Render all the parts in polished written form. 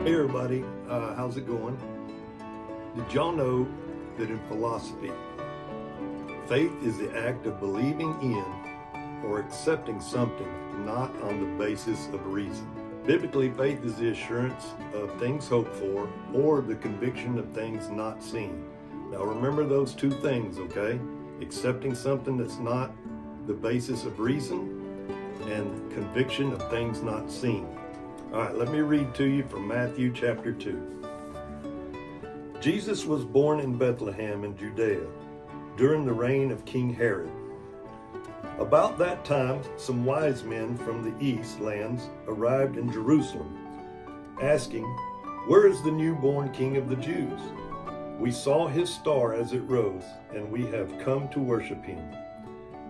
Hey everybody, how's it going? Did y'all know that in philosophy, faith is the act of believing in or accepting something not on the basis of reason? Biblically, faith is the assurance of things hoped for or the conviction of things not seen. Now remember those two things, okay? Accepting something that's not the basis of reason and conviction of things not seen. All right, let me read to you from Matthew chapter 2. Jesus was born in Bethlehem in Judea during the reign of King Herod. About that time, some wise men from the east lands arrived in Jerusalem, asking, "Where is the newborn King of the Jews? We saw his star as it rose, and we have come to worship him."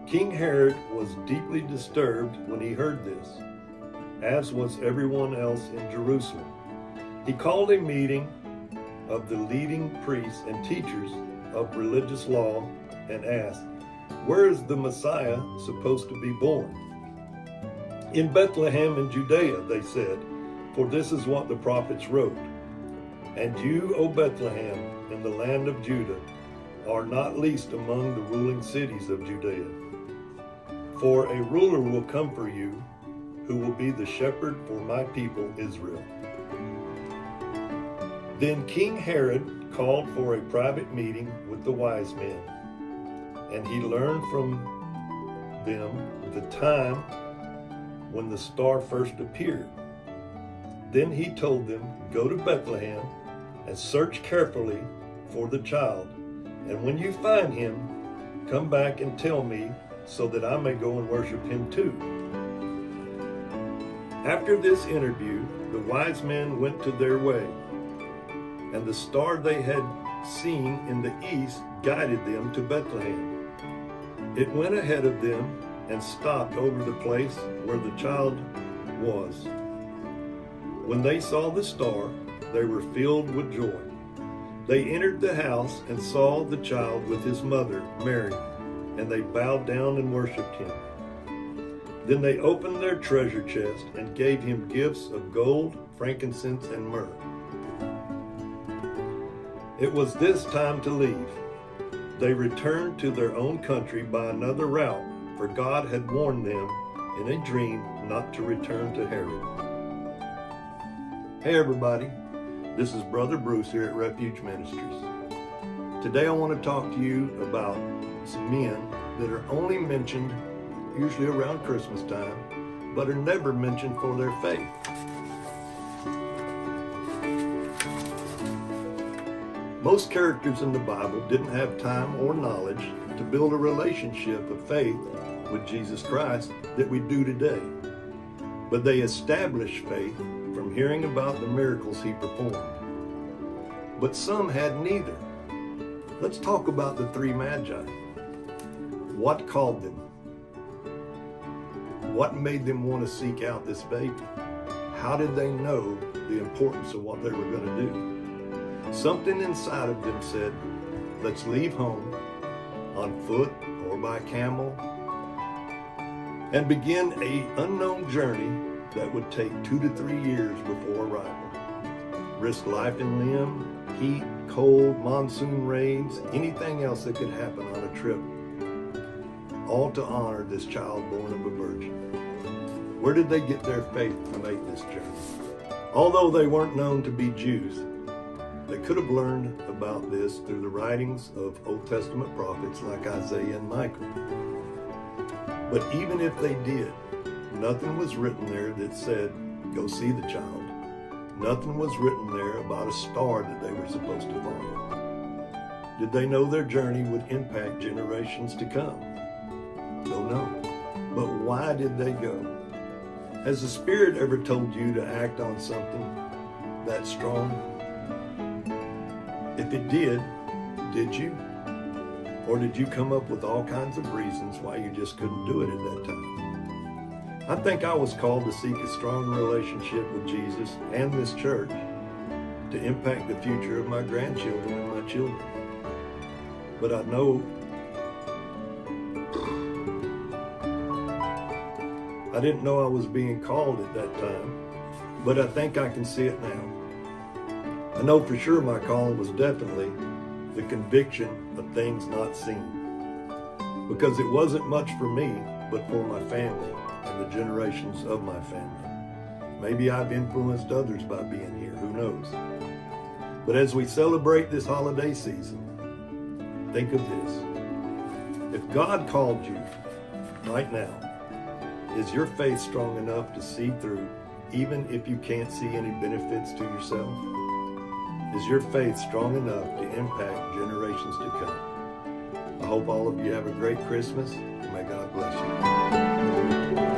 King Herod was deeply disturbed when he heard this, as was everyone else in Jerusalem. He called a meeting of the leading priests and teachers of religious law and asked, "Where is the Messiah supposed to be born?" "In Bethlehem in Judea," they said, "for this is what the prophets wrote. And you, O Bethlehem, in the land of Judah, are not least among the ruling cities of Judea. For a ruler will come for you, who will be the shepherd for my people Israel." Then King Herod called for a private meeting with the wise men, and he learned from them the time when the star first appeared. Then he told them, "Go to Bethlehem and search carefully for the child, and when you find him, come back and tell me so that I may go and worship him too." After this interview, the wise men went to their way, and the star they had seen in the east guided them to Bethlehem. It went ahead of them and stopped over the place where the child was. When they saw the star, they were filled with joy. They entered the house and saw the child with his mother, Mary, and they bowed down and worshiped him. Then they opened their treasure chest and gave him gifts of gold, frankincense, and myrrh. It was this time to leave. They returned to their own country by another route, for God had warned them in a dream not to return to Herod. Hey everybody, this is Brother Bruce here at Refuge Ministries. Today I want to talk to you about some men that are only mentioned usually around Christmas time, but are never mentioned for their faith. Most characters in the Bible didn't have time or knowledge to build a relationship of faith with Jesus Christ that we do today, but they established faith from hearing about the miracles he performed. But some had neither. Let's talk about the three magi. What called them? What made them want to seek out this baby? How did they know the importance of what they were going to do? Something inside of them said, "Let's leave home on foot or by camel and begin an unknown journey that would take 2 to 3 years before arrival. Risk life and limb, heat, cold, monsoon rains, anything else that could happen on a trip, all to honor this child born of a virgin." Where did they get their faith to make this journey? Although they weren't known to be Jews, they could have learned about this through the writings of Old Testament prophets like Isaiah and Micah. But even if they did, nothing was written there that said, "Go see the child." Nothing was written there about a star that they were supposed to follow. Did they know their journey would impact generations to come? Don't know. But why did they go? Has the Spirit ever told you to act on something that strong? If it did you? Or did you come up with all kinds of reasons why you just couldn't do it at that time? I think I was called to seek a strong relationship with Jesus and this church to impact the future of my grandchildren and my children. But I know I didn't know I was being called at that time, but I think I can see it now. I know for sure my calling was definitely the conviction of things not seen, because it wasn't much for me, but for my family and the generations of my family. Maybe I've influenced others by being here, who knows? But as we celebrate this holiday season, think of this. If God called you right now, is your faith strong enough to see through, even if you can't see any benefits to yourself? Is your faith strong enough to impact generations to come? I hope all of you have a great Christmas, and may God bless you.